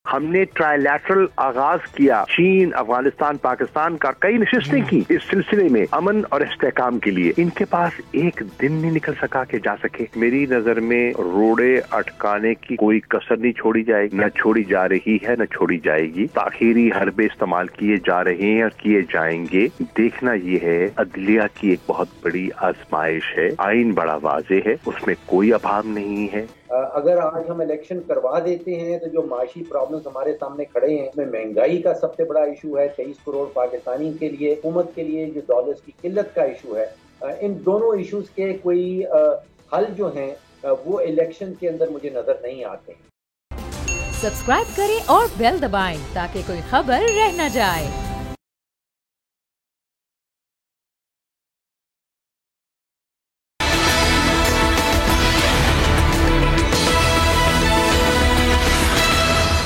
ہم نے ٹرائلیٹرل آغاز کیا، چین، افغانستان، پاکستان کا کئی نشستیں کی اس سلسلے میں امن اور استحکام کے لیے. ان کے پاس ایک دن نہیں نکل سکا کہ جا سکے. میری نظر میں روڑے اٹکانے کی کوئی کسر نہیں چھوڑی جائے گی، نہ چھوڑی جا رہی ہے نہ چھوڑی جائے گی. تاخیری حربے استعمال کیے جا رہے ہیں اور کیے جائیں گے. دیکھنا یہ ہے عدلیہ کی ایک بہت بڑی آزمائش ہے. آئین بڑا واضح ہے، اس میں کوئی ابہام نہیں ہے. اگر آج ہم الیکشن کروا دیتے ہیں تو جو معاشی پرابلمز ہمارے سامنے کھڑے ہیں، اس میں مہنگائی کا سب سے بڑا ایشو ہے. 23 کروڑ پاکستانی کے لیے، حکومت کے لیے جو ڈالرز کی قلت کا ایشو ہے، ان دونوں ایشوز کے کوئی حل جو ہیں وہ الیکشن کے اندر مجھے نظر نہیں آتے ہیں. سبسکرائب کریں اور بیل دبائیں تاکہ کوئی خبر رہ نہ جائے.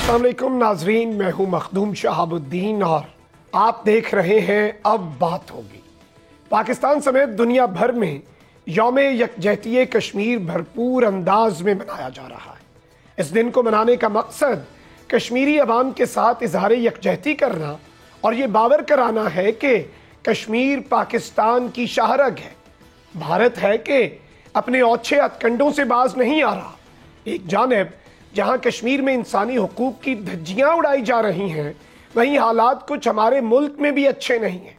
السلام علیکم ناظرین، میں ہوں مخدوم شہاب الدین اور آپ دیکھ رہے ہیں اب بات ہوگی. پاکستان سمیت دنیا بھر میں یوم یکجہتی کشمیر بھرپور انداز میں منایا جا رہا ہے. اس دن کو منانے کا مقصد کشمیری عوام کے ساتھ اظہار یکجہتی کرنا اور یہ باور کرانا ہے کہ کشمیر پاکستان کی شاہرگ ہے. بھارت ہے کہ اپنے اوچھے ہتھکنڈوں سے باز نہیں آ رہا. ایک جانب جہاں کشمیر میں انسانی حقوق کی دھجیاں اڑائی جا رہی ہیں، وہیں حالات کچھ ہمارے ملک میں بھی اچھے نہیں ہیں.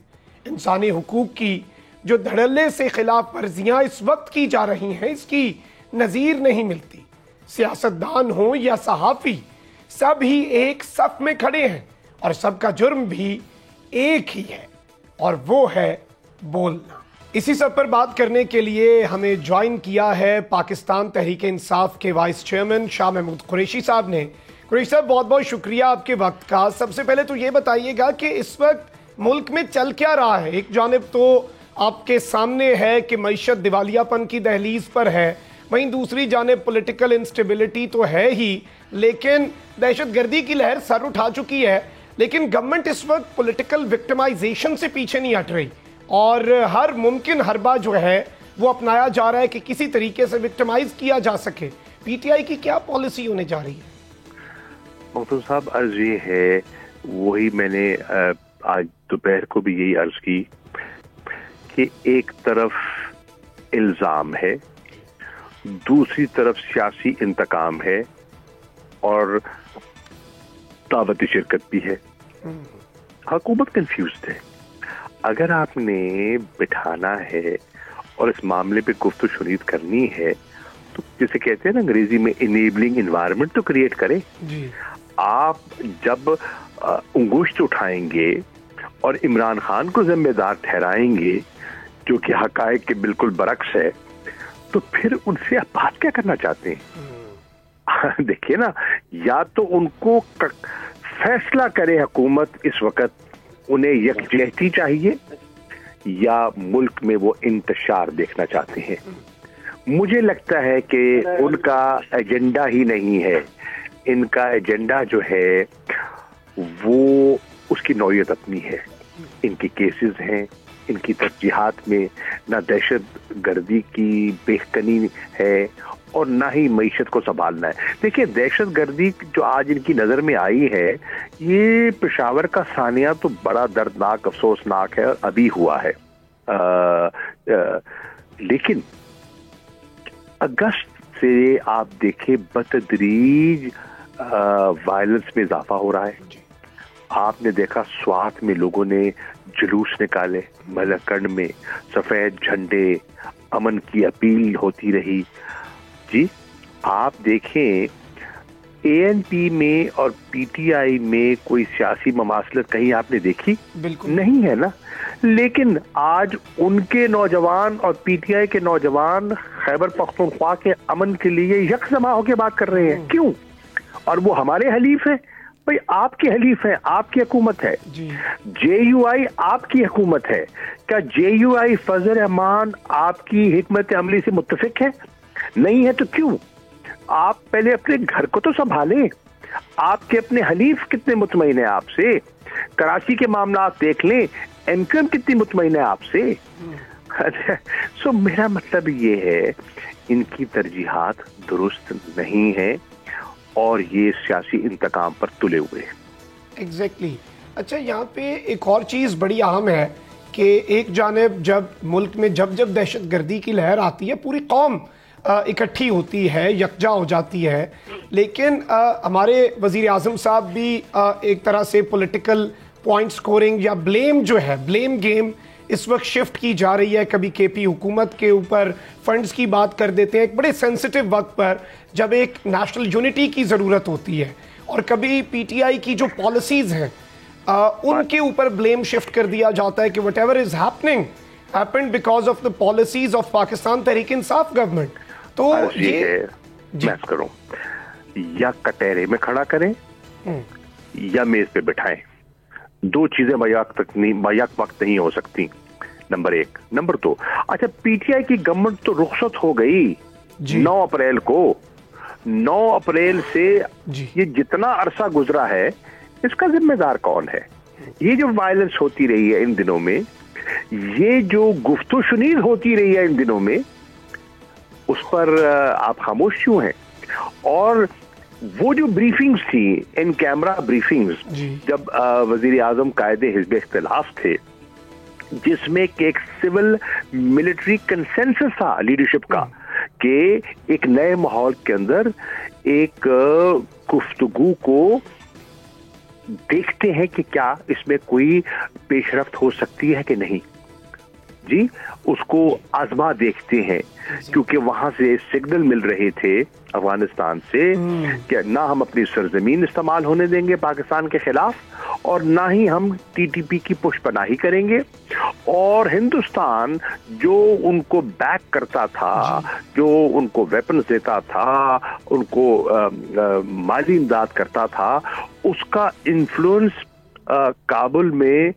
انسانی حقوق کی جو دھڑلے سے خلاف ورزیاں اس وقت کی جا رہی ہیں، اس کی نظیر نہیں ملتی. سیاستدان ہوں یا صحافی، سب ہی ایک صف میں کھڑے ہیں اور سب کا جرم بھی ایک ہی ہے، اور وہ ہے بولنا. اسی سب پر بات کرنے کے لیے ہمیں جوائن کیا ہے پاکستان تحریک انصاف کے وائس چیئرمین شاہ محمود قریشی صاحب نے. قریشی صاحب، بہت بہت شکریہ آپ کے وقت کا. سب سے پہلے تو یہ بتائیے گا کہ اس وقت ملک میں چل کیا رہا ہے؟ ایک جانب تو آپ کے سامنے ہے کہ معیشت دیوالیہ پن کی دہلیز پر ہے، وہیں دوسری جانب پولیٹیکل انسٹیبلٹی تو ہے ہی، لیکن دہشت گردی کی لہر سر اٹھا چکی ہے. لیکن گورنمنٹ اس وقت پولیٹیکل وکٹمائزیشن سے پیچھے نہیں ہٹ رہی اور ہر ممکن حربہ جو ہے وہ اپنایا جا رہا ہے کہ کسی طریقے سے وکٹمائز کیا جا سکے. پی ٹی آئی کی کیا پالیسی ہونے جا رہی ہے؟ مخدوم صاحب، عرض یہ ہے، وہی میں نے آج دوپہر کو بھی یہی عرض کی کہ ایک طرف الزام ہے، دوسری طرف سیاسی انتقام ہے اور دعوتی شرکت بھی ہے. حکومت کنفیوزڈ ہے. اگر آپ نے بٹھانا ہے اور اس معاملے پہ گفت و شنید کرنی ہے تو جسے کہتے ہیں نا انگریزی میں انیبلنگ انوائرمنٹ تو کریٹ کریں. آپ جب انگشت اٹھائیں گے اور عمران خان کو ذمہ دار ٹھہرائیں گے جو کہ حقائق کے بالکل برعکس ہے، تو پھر ان سے آپ بات کیا کرنا چاہتے ہیں؟ دیکھیے نا، یا تو ان کو فیصلہ کرے حکومت اس وقت، انہیں یکجہتی چاہیے یا ملک میں وہ انتشار دیکھنا چاہتے ہیں. مجھے لگتا ہے کہ ان کا ایجنڈا ہی نہیں ہے. ان کا ایجنڈا جو ہے وہ اس کی نوعیت اپنی ہے. ان کی کیسز ہیں، ان کی ترجیحات میں نہ دہشت گردی کی بےکنی ہے اور نہ ہی معیشت کو سنبھالنا ہے. دیکھیے، دہشت گردی جو آج ان کی نظر میں آئی ہے، یہ پشاور کا ثانیہ تو بڑا دردناک، افسوسناک ہے اور ابھی ہوا ہے. لیکن اگست سے آپ دیکھیں بتدریج وائلنس میں اضافہ ہو رہا ہے. آپ نے دیکھا سوات میں لوگوں نے جلوس نکالے، ملکنڈ میں سفید جھنڈے، امن کی اپیل ہوتی رہی. جی آپ دیکھیں اے این پی میں اور پی ٹی آئی میں کوئی سیاسی مماثلت کہیں آپ نے دیکھی؟ بالکل نہیں ہے نا. لیکن آج ان کے نوجوان اور پی ٹی آئی کے نوجوان خیبر پختونخوا کے امن کے لیے یکجمع ہو کے بات کر رہے ہیں. کیوں؟ اور وہ ہمارے حلیف ہیں. بھئی آپ کے حلیف ہیں، آپ کی حکومت ہے. جے یو آئی آپ کی حکومت ہے. کیا جے یو آئی فضل رحمان آپ کی حکمت عملی سے متفق ہے؟ نہیں ہے تو کیوں؟ آپ پہلے اپنے گھر کو تو سنبھالیں. آپ کے اپنے حلیف کتنے مطمئن ہیں آپ سے؟ کراچی کے معاملات دیکھ لیں، ایم کیو ایم کتنی مطمئن ہے آپ سے؟ سو میرا مطلب یہ ہے ان کی ترجیحات درست نہیں ہیں اور یہ سیاسی انتقام پر تلے ہوئے ہیں. ایگزیکٹلی. اچھا یہاں پہ ایک اور چیز بڑی اہم ہے کہ ایک جانب جب ملک میں جب دہشت گردی کی لہر آتی ہے پوری قوم اکٹھی ہوتی ہے, یکجا ہو جاتی ہے, لیکن ہمارے وزیر اعظم صاحب بھی ایک طرح سے پولیٹیکل پوائنٹ سکورنگ یا بلیم جو ہے, بلیم گیم اس وقت شفٹ کی جا رہی ہے. کبھی کے پی حکومت کے اوپر فنڈز کی بات کر دیتے ہیں ایک بڑے سینسٹیو وقت پر جب ایک نیشنل یونٹی کی ضرورت ہوتی ہے, اور کبھی پی ٹی آئی کی جو پالیسیز ہیں ان کے اوپر بلیم شفٹ کر دیا جاتا ہے کہ what ever is happened because of the policies of Pakistan Tehreek Insaf government. تو یہ میں کروں یا کٹہرے میں کھڑا کریں یا میز پہ بٹھائیں, دو چیزیں بیک وقت نہیں ہو سکتی. نمبر 1. نمبر 2, اچھا پی ٹی آئی کی گورنمنٹ تو رخصت ہو گئی 9 اپریل کو. 9 اپریل سے یہ جتنا عرصہ گزرا ہے اس کا ذمہ دار کون ہے؟ یہ جو وائلنس ہوتی رہی ہے ان دنوں میں, یہ جو گفت و شنید ہوتی رہی ہے ان دنوں میں, اس پر آپ خاموش کیوں ہیں؟ اور وہ جو بریفنگز تھی, ان کیمرہ بریفنگز, جب وزیر اعظم قائد حزب اختلاف تھے, جس میں ایک سول ملٹری کنسنسس تھا لیڈرشپ کا کہ ایک نئے ماحول کے اندر ایک گفتگو کو دیکھتے ہیں کہ کیا اس میں کوئی پیش رفت ہو سکتی ہے کہ نہیں, جی اس کو آزما دیکھتے ہیں, کیونکہ وہاں سے سگنل مل رہے تھے افغانستان سے کہ نہ ہم اپنی سرزمین استعمال ہونے دیں گے پاکستان کے خلاف, اور نہ ہی ہم ٹی ٹی پی کی پشت پناہی کریں گے. اور ہندوستان جو ان کو بیک کرتا تھا, جو ان کو ویپنز دیتا تھا, ان کو مالی امداد کرتا تھا, اس کا انفلوئنس کابل میں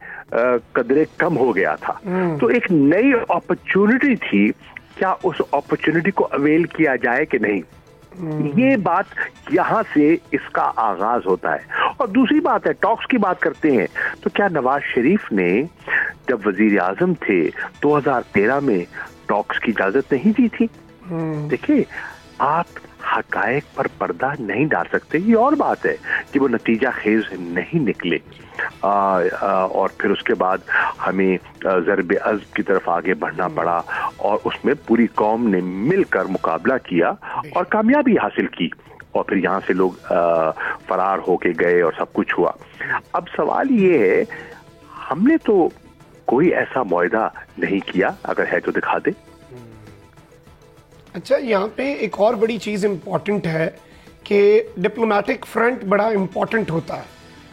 قدرے کم ہو گیا تھا. تو ایک نئی اپرچونٹی تھی, کیا اس اپرچونٹی کو اویل کیا جائے کہ نہیں؟ یہ بات یہاں سے اس کا آغاز ہوتا ہے. اور دوسری بات ہے, ٹاکس کی بات کرتے ہیں تو کیا نواز شریف نے جب وزیر اعظم تھے 2013 میں ٹاکس کی اجازت نہیں دی تھی؟ دیکھیے, آپ حقائق پر پردہ نہیں ڈال سکتے. یہ اور بات ہے کہ وہ نتیجہ خیز نہیں نکلے, اور پھر اس کے بعد ہمیں ضرب عزم کی طرف آگے بڑھنا پڑا, اور اس میں پوری قوم نے مل کر مقابلہ کیا اور کامیابی حاصل کی, اور پھر یہاں سے لوگ فرار ہو کے گئے اور سب کچھ ہوا. اب سوال یہ ہے, ہم نے تو کوئی ایسا معاہدہ نہیں کیا, اگر ہے تو دکھا دے. اچھا یہاں پہ ایک اور بڑی چیز امپورٹنٹ ہے کہ ڈپلومیٹک فرنٹ بڑا امپورٹنٹ ہوتا ہے,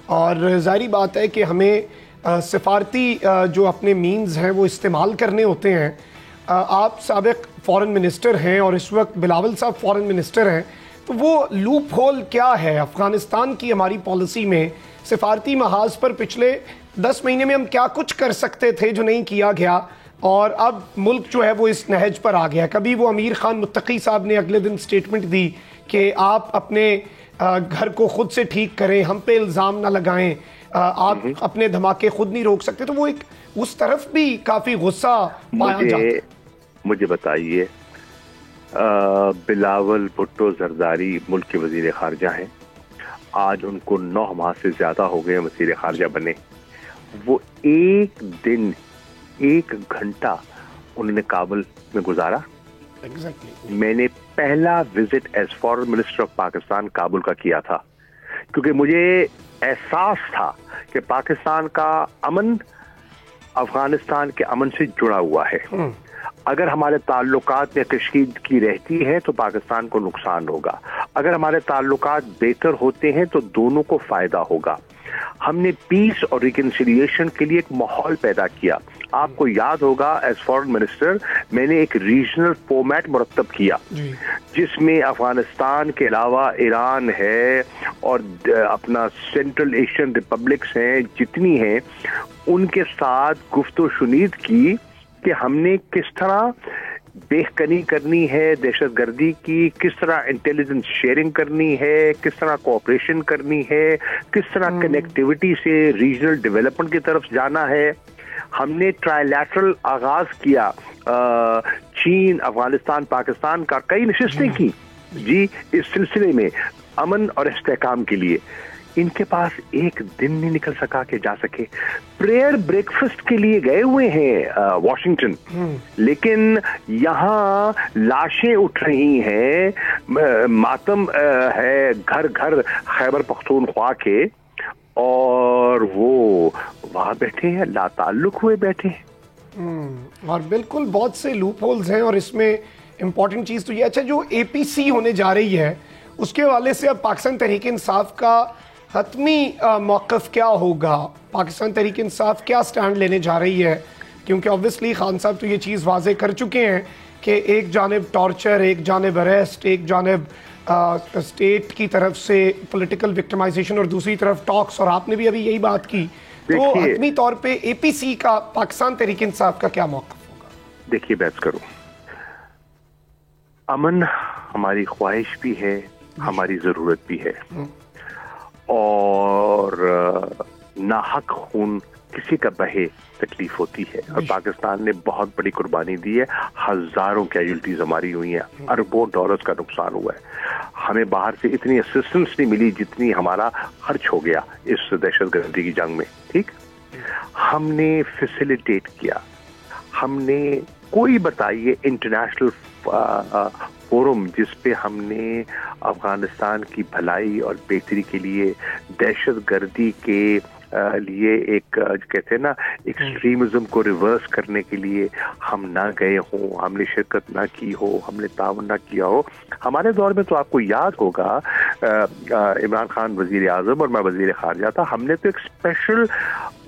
اور ظاہری بات ہے کہ ہمیں سفارتی جو اپنے مینز ہیں وہ استعمال کرنے ہوتے ہیں. آپ سابق فورن منسٹر ہیں اور اس وقت بلاول صاحب فورن منسٹر ہیں, تو وہ لوپ ہول کیا ہے افغانستان کی ہماری پالیسی میں سفارتی محاذ پر؟ پچھلے 10 مہینے میں ہم کیا کچھ کر سکتے تھے جو نہیں کیا گیا, اور اب ملک جو ہے وہ اس نہج پر آ گیا. کبھی وہ امیر خان متقی صاحب نے اگلے دن سٹیٹمنٹ دی کہ آپ اپنے گھر کو خود سے ٹھیک کریں, ہم پہ الزام نہ لگائیں, آپ اپنے دھماکے خود نہیں روک سکتے. تو وہ ایک اس طرف بھی کافی غصہ پایا جاتا ہے. مجھے بتائیے, بلاول بھٹو زرداری ملک کے وزیر خارجہ ہیں, آج ان کو 9 ماہ سے زیادہ ہو گئے وزیر خارجہ بنے. وہ ایک دن 1 گھنٹہ انہوں نے کابل میں گزارا. میں نے پہلا visit as foreign minister of Pakistan Kabul کا کیا تھا, کیونکہ مجھے احساس تھا کہ پاکستان کا امن افغانستان کے امن سے جڑا ہوا ہے. اگر ہمارے تعلقات میں کشیدگی رہتی ہے تو پاکستان کو نقصان ہوگا, اگر ہمارے تعلقات بہتر ہوتے ہیں تو دونوں کو فائدہ ہوگا. ہم نے پیس اور ریکنسیلیشن کے لیے ایک ماحول پیدا کیا. آپ کو یاد ہوگا ایز فارن منسٹر میں نے ایک ریجنل فارمیٹ مرتب کیا جس میں افغانستان کے علاوہ ایران ہے اور اپنا سینٹرل ایشین ریپبلکس ہیں, جتنی ہیں ان کے ساتھ گفت و شنید کی کہ ہم نے کس طرح بےخکنی کرنی ہے دہشت گردی کی, کس طرح انٹیلیجنس شیئرنگ کرنی ہے, کس طرح کوآپریشن کرنی ہے, کس طرح کنیکٹیوٹی سے ریجنل ڈیولپمنٹ کی طرف جانا ہے. ہم نے ٹرائی لیٹرل آغاز کیا, چین افغانستان پاکستان کا کئی نشستیں کی جی اس سلسلے میں. امن اور استحکام کے لیے ان کے پاس ایک دن نہیں نکل سکا کہ جا سکے. پریئر بریکفسٹ کے لیے گئے ہوئے ہیں واشنگٹن, لیکن یہاں لاشیں اٹھ رہی ہیں, ماتم ہے گھر گھر خیبر پختونخوا کے, اور وہ وہاں بیٹھے ہیں, لا تعلق ہوئے بیٹھے ہیں. اور بالکل بہت سے لوپ ہولز ہیں, اور اس میں امپورٹنٹ چیز تو یہ, اچھا جو اے پی سی ہونے جا رہی ہے اس کے حوالے سے اب پاکستان تحریک انصاف کا حتمی موقف کیا ہوگا؟ پاکستان تحریک انصاف کیا سٹینڈ لینے جا رہی ہے؟ کیونکہ اوبویسلی خان صاحب تو یہ چیز واضح کر چکے ہیں کہ ایک جانب ٹارچر, ایک جانب اریسٹ, ایک جانب اسٹیٹ کی طرف سے پولیٹیکل وکٹمائزیشن, اور دوسری طرف ٹاکس, اور آپ نے بھی ابھی یہی بات کی. تو حتمی طور پہ اے پی سی کا پاکستان تحریک انصاف کا کیا موقف ہوگا؟ دیکھیے بحث کروں, امن ہماری خواہش بھی ہے, ہماری ضرورت بھی ہے, اور ناحق خون کسی کا بہے تکلیف ہوتی ہے, اور پاکستان نے بہت بڑی قربانی دی ہے, ہزاروں کیجولٹیز ہماری ہوئی ہیں, اربوں ڈالرز کا نقصان ہوا ہے. ہمیں باہر سے اتنی اسسٹنس نہیں ملی جتنی ہمارا خرچ ہو گیا اس دہشت گردی کی جنگ میں. ٹھیک, ہم نے فیسیلیٹیٹ کیا, ہم نے کوئی بتائیے انٹرنیشنل فورم جس پہ ہم نے افغانستان کی بھلائی اور بہتری کے لیے دہشت گردی کے لیے ایک کہتے ہیں نا ایکسٹریمزم کو ریورس کرنے کے لیے ہم نہ گئے ہوں, ہم نے شرکت نہ کی ہو, ہم نے تعاون نہ کیا ہو. ہمارے دور میں تو آپ کو یاد ہوگا عمران خان وزیر اعظم اور میں وزیر خارجہ تھا, ہم نے تو ایک اسپیشل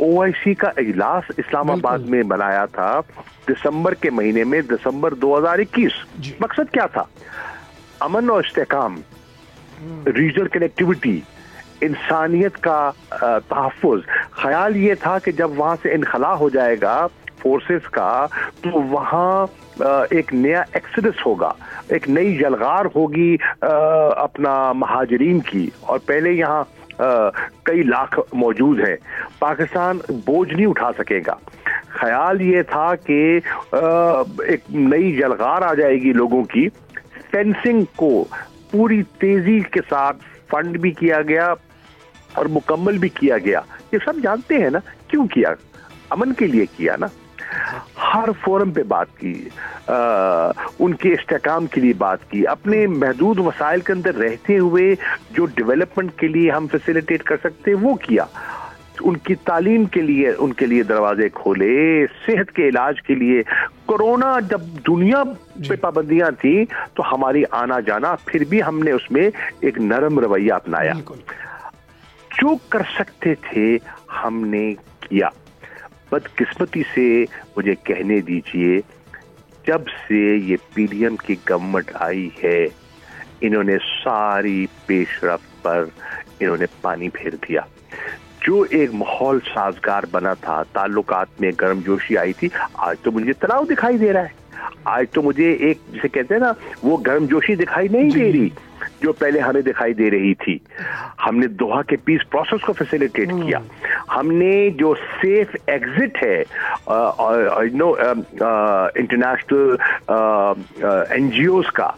OIC کا اجلاس اسلام آباد میں بنایا تھا دسمبر کے مہینے میں, دسمبر 2021. مقصد کیا تھا؟ امن اور استحکام, ریجنل کنیکٹیوٹی, انسانیت کا تحفظ. خیال یہ تھا کہ جب وہاں سے انخلا ہو جائے گا فورسز کا تو وہاں ایک نیا ایکسڈس ہوگا, ایک نئی جلغار ہوگی اپنا مہاجرین کی, اور پہلے یہاں کئی لاکھ موجود ہیں, پاکستان بوجھ نہیں اٹھا سکے گا. خیال یہ تھا کہ ایک نئی جلغار آ جائے گی لوگوں کی. فینسنگ کو پوری تیزی کے ساتھ فنڈ بھی کیا گیا اور مکمل بھی کیا گیا. یہ سب جانتے ہیں نا کیوں کیا, امن کے لیے کیا نا. ہر فورم پہ بات کی, ان کے استحکام کے لیے بات کی, اپنے محدود وسائل کے اندر رہتے ہوئے جو ڈیولپمنٹ کے لیے ہم فیسیلیٹیٹ کر سکتے وہ کیا. ان کی تعلیم کے لیے ان کے لیے دروازے کھولے, صحت کے علاج کے لیے. کورونا جب دنیا پہ پابندیاں تھیں تو ہماری آنا جانا, پھر بھی ہم نے اس میں ایک نرم رویہ اپنایا. جو کر سکتے تھے ہم نے کیا. بدقسمتی سے مجھے کہنے دیجئے, جب سے یہ PDM کی گورنمنٹ آئی ہے انہوں نے ساری پیش رفت پر انہوں نے پانی پھیر دیا. جو ایک ماحول سازگار بنا تھا, تعلقات میں گرم جوشی آئی تھی, آج تو مجھے تناؤ دکھائی دے رہا ہے. آج تو مجھے ایک جسے کہتے ہیں نا وہ گرم جوشی دکھائی نہیں دے رہی جو پہلے ہمیں دکھائی دے رہی تھی. ہم نے دوحہ کے پیس پروسیس کو فیسیلیٹیٹ کیا, ہم نے جو سیف ایگزٹ ہے انٹرنیشنل NGOs کا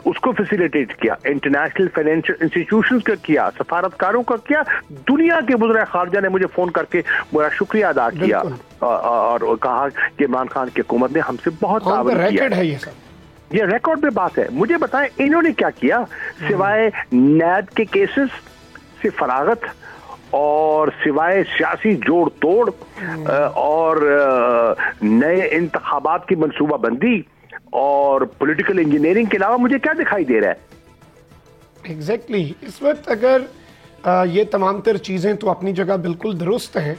اس کو فیسیلیٹیٹ کیا, انٹرنیشنل فائنینشیل انسٹیٹیوشنز کا کیا, سفارتکاروں کا کیا. دنیا کے وزراء خارجہ نے مجھے فون کر کے میرا شکریہ ادا کیا اور کہا کہ عمران خان کی حکومت نے ہم سے بہت تعاون کیا. یہ ریکارڈ پہ بات ہے. مجھے بتائیں انہوں نے کیا کیا سوائے نیب کے کیسز سے فراغت اور سوائے سیاسی جوڑ توڑ اور نئے انتخابات کی منصوبہ بندی اور پولیٹیکل انجینئرنگ کے علاوہ مجھے کیا دکھائی دے رہا ہے؟ ایگزیکٹلی اس وقت اگر یہ تمام تر چیزیں تو اپنی جگہ بالکل درست ہیں.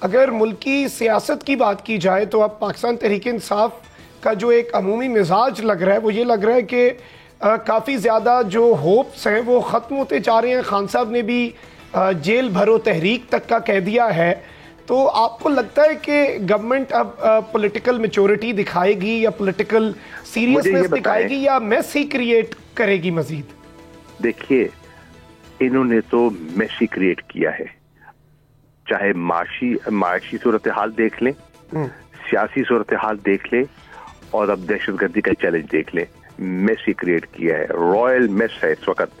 اگر ملکی سیاست کی بات کی جائے تو اب پاکستان تحریک انصاف کا جو ایک عمومی مزاج لگ رہا ہے وہ یہ لگ رہا ہے کہ کافی زیادہ جو ہوپس ہیں وہ ختم ہوتے جا رہے ہیں. خان صاحب نے بھی جیل بھرو تحریک تک کا کہہ دیا ہے. تو آپ کو لگتا ہے کہ گورنمنٹ اب پولیٹیکل میچورٹی دکھائے گی یا پولیٹیکل سیریسنس دکھائے گی یا میس ہی کریٹ کرے گی مزید؟ دیکھیے انہوں نے تو میس ہی کریٹ کیا ہے. چاہے معاشی صورتحال دیکھ لیں, سیاسی صورتحال دیکھ لیں, اور اب دہشت گردی کا چیلنج دیکھ لیں. میس ہی کریٹ کیا ہے, رائل میس ہے اس وقت.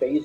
23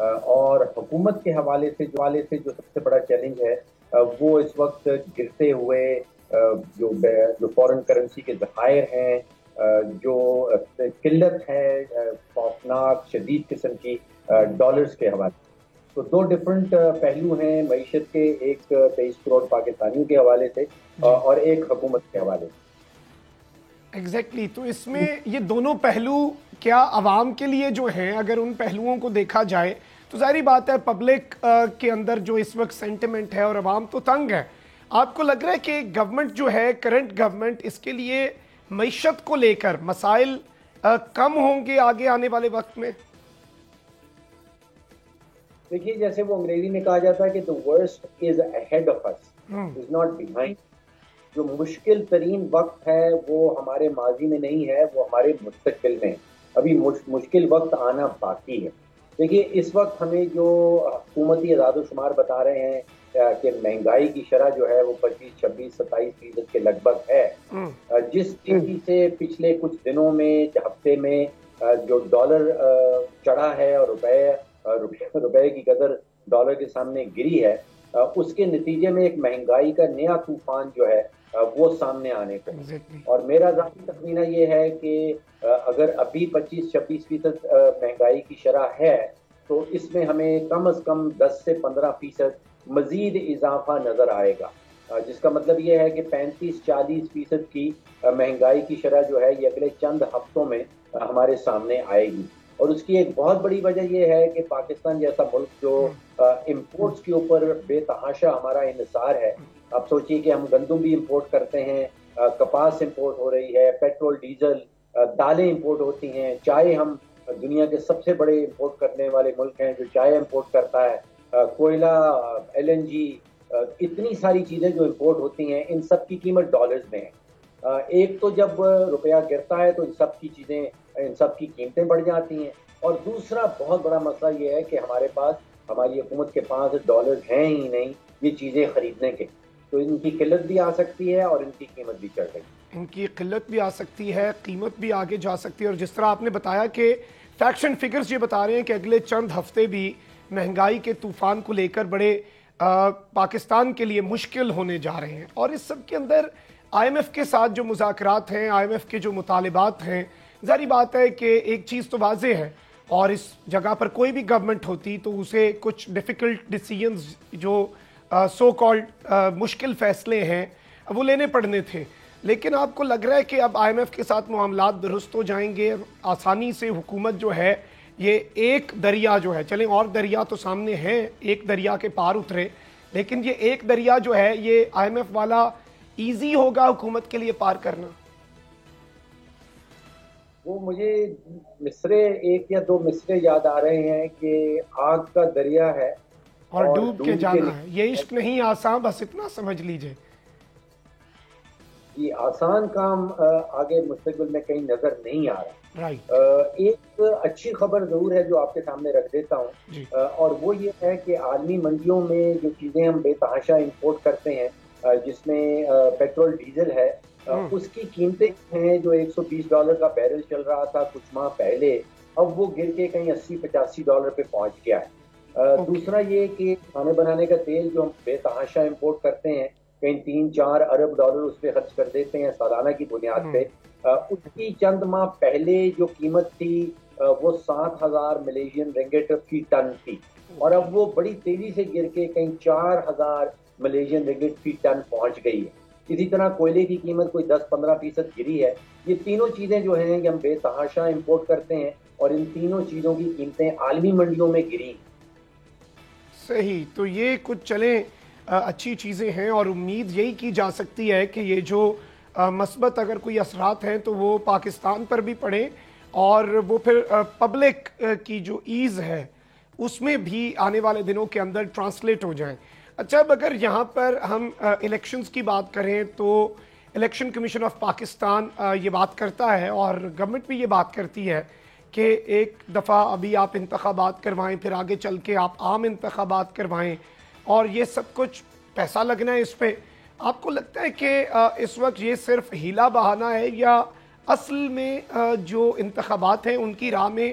اور حکومت کے حوالے سے جو سب سے بڑا چیلنج ہے وہ اس وقت گرتے ہوئے جو فورن کرنسی کے ذخائر ہیں، جو قلت ہے خوفناک شدید قسم کی ڈالرز کے حوالے. تو دو ڈفرنٹ پہلو ہیں معیشت کے، ایک 23 کروڑ پاکستانیوں کے حوالے سے اور ایک حکومت کے حوالے سے. ایگزیکٹلی. تو اس میں یہ دونوں پہلو کیا عوام کے لیے جو ہیں، اگر ان پہلوؤں کو دیکھا جائے تو ظاہری بات ہے پبلک کے اندر جو اس وقت سینٹیمنٹ ہے اور عوام تو تنگ ہے. آپ کو لگ رہا ہے کہ گورنمنٹ جو ہے، کرنٹ گورنمنٹ، اس کے لیے معیشت کو لے کر مسائل کم ہوں گے آگے آنے والے وقت میں؟ دیکھیے، جیسے وہ انگریزی میں کہا جاتا ہے کہ the worst is ahead of us, is not behind. جو مشکل ترین وقت ہے وہ ہمارے ماضی میں نہیں ہے، وہ ہمارے مستقبل میں. ابھی مشکل وقت آنا باقی ہے. دیکھیے، اس وقت ہمیں جو حکومتی اعداد و شمار بتا رہے ہیں کہ مہنگائی کی شرح جو ہے وہ 25, 26, 27% کے لگ بھگ ہے. جس تیزی سے پچھلے کچھ دنوں میں، ہفتے میں جو ڈالر چڑھا ہے اور روپے کی قدر ڈالر کے سامنے گری ہے، اس کے نتیجے میں ایک مہنگائی کا نیا طوفان جو ہے وہ سامنے آنے کو. اور میرا ذاتی تخمینہ یہ ہے کہ اگر ابھی 25-26% مہنگائی کی شرح ہے تو اس میں ہمیں کم از کم 10 سے 15% مزید اضافہ نظر آئے گا، جس کا مطلب یہ ہے کہ 35-40% کی مہنگائی کی شرح جو ہے یہ اگلے چند ہفتوں میں ہمارے سامنے آئے گی. اور اس کی ایک بہت بڑی وجہ یہ ہے کہ پاکستان جیسا ملک جو امپورٹس کے اوپر بے تحاشا ہمارا انحصار ہے. آپ سوچئے کہ ہم گندم بھی امپورٹ کرتے ہیں، کپاس امپورٹ ہو رہی ہے، پیٹرول، ڈیزل، دالیں امپورٹ ہوتی ہیں، چائے، ہم دنیا کے سب سے بڑے امپورٹ کرنے والے ملک ہیں جو چائے امپورٹ کرتا ہے، کوئلہ، LNG، اتنی ساری چیزیں جو امپورٹ ہوتی ہیں، ان سب کی قیمت ڈالرز میں ہے. ایک تو جب روپیہ گرتا ہے تو ان سب کی قیمتیں بڑھ جاتی ہیں، اور دوسرا بہت بڑا مسئلہ یہ ہے کہ ہماری حکومت کے پاس ڈالرز ہیں ہی نہیں یہ چیزیں خریدنے کے. تو ان کی قلت بھی آ سکتی ہے اور ان کی قیمت بھی چڑھ گئی. ان کی قلت بھی آ سکتی ہے، قیمت بھی آگے جا سکتی ہے. اور جس طرح آپ نے بتایا کہ فیکٹس اینڈ فگرز یہ بتا رہے ہیں کہ اگلے چند ہفتے بھی مہنگائی کے طوفان کو لے کر بڑے پاکستان کے لیے مشکل ہونے جا رہے ہیں. اور اس سب کے اندر IMF کے ساتھ جو مذاکرات ہیں، IMF کے جو مطالبات ہیں، ظاہری بات ہے کہ ایک چیز تو واضح ہے، اور اس جگہ پر کوئی بھی گورنمنٹ ہوتی تو اسے کچھ ڈیفیکلٹ ڈیسیژنز جو سو کالڈ مشکل فیصلے ہیں وہ لینے پڑنے تھے. لیکن آپ کو لگ رہا ہے کہ اب IMF کے ساتھ معاملات درست ہو جائیں گے، آسانی سے حکومت جو ہے یہ ایک دریا جو ہے، چلیں اور دریا تو سامنے ہیں، ایک دریا کے پار اترے، لیکن یہ ایک دریا جو ہے یہ IMF والا ایزی ہوگا حکومت کے لیے پار کرنا؟ وہ مجھے ایک یا دو مصرے یاد آ رہے ہیں کہ آگ کا دریا ہے اور ڈوب کے جانا ہے، یہ عشق نہیں آسان، بس اتنا سمجھ لیجئے. یہ آسان کام آگے مستقبل میں کہیں نظر نہیں آ رہا. ایک اچھی خبر ضرور ہے جو آپ کے سامنے رکھ دیتا ہوں، اور وہ یہ ہے کہ عالمی منڈیوں میں جو چیزیں ہم بے تحاشا امپورٹ کرتے ہیں، جس میں پیٹرول، ڈیزل ہے، اس کی قیمتیں ہیں جو $120 کا بیرل چل رہا تھا کچھ ماہ پہلے، اب وہ گر کے کہیں $80-85 پہ پہنچ گیا ہے. دوسرا یہ کہ کھانے بنانے کا تیل جو ہم بے تحاشا امپورٹ کرتے ہیں، کہیں $3-4 ارب اس پہ خرچ کر دیتے ہیں سالانہ کی بنیاد پہ، اس کی چند ماہ پہلے جو قیمت تھی وہ 7,000 ملیشین رنگٹ فی ٹن تھی، اور اب وہ بڑی تیزی سے گر کے کہیں 4,000 ملیشین رنگٹ فی ٹن پہنچ گئی ہے. اسی طرح کوئلے کی قیمت کوئی 10-15% گری ہے. یہ تینوں چیزیں جو ہیں یہ ہم بے تحاشا امپورٹ کرتے ہیں، اور ان تینوں چیزوں کی قیمتیں عالمی منڈیوں میں گری. صحیح. تو یہ کچھ چلیں اچھی چیزیں ہیں، اور امید یہی کی جا سکتی ہے کہ یہ جو مثبت اگر کوئی اثرات ہیں تو وہ پاکستان پر بھی پڑیں، اور وہ پھر پبلک کی جو ایز ہے اس میں بھی آنے والے دنوں کے اندر ٹرانسلیٹ ہو جائیں. اچھا، اب اگر یہاں پر ہم الیکشنز کی بات کریں تو الیکشن کمیشن آف پاکستان یہ بات کرتا ہے، اور گورنمنٹ بھی یہ بات کرتی ہے کہ ایک دفعہ ابھی آپ انتخابات کروائیں، پھر آگے چل کے آپ عام انتخابات کروائیں، اور یہ سب کچھ پیسہ لگنا ہے اس پہ. آپ کو لگتا ہے کہ اس وقت یہ صرف ہیلا بہانہ ہے، یا اصل میں جو انتخابات ہیں ان کی راہ میں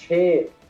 6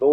2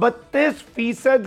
32%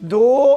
2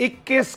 21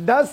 10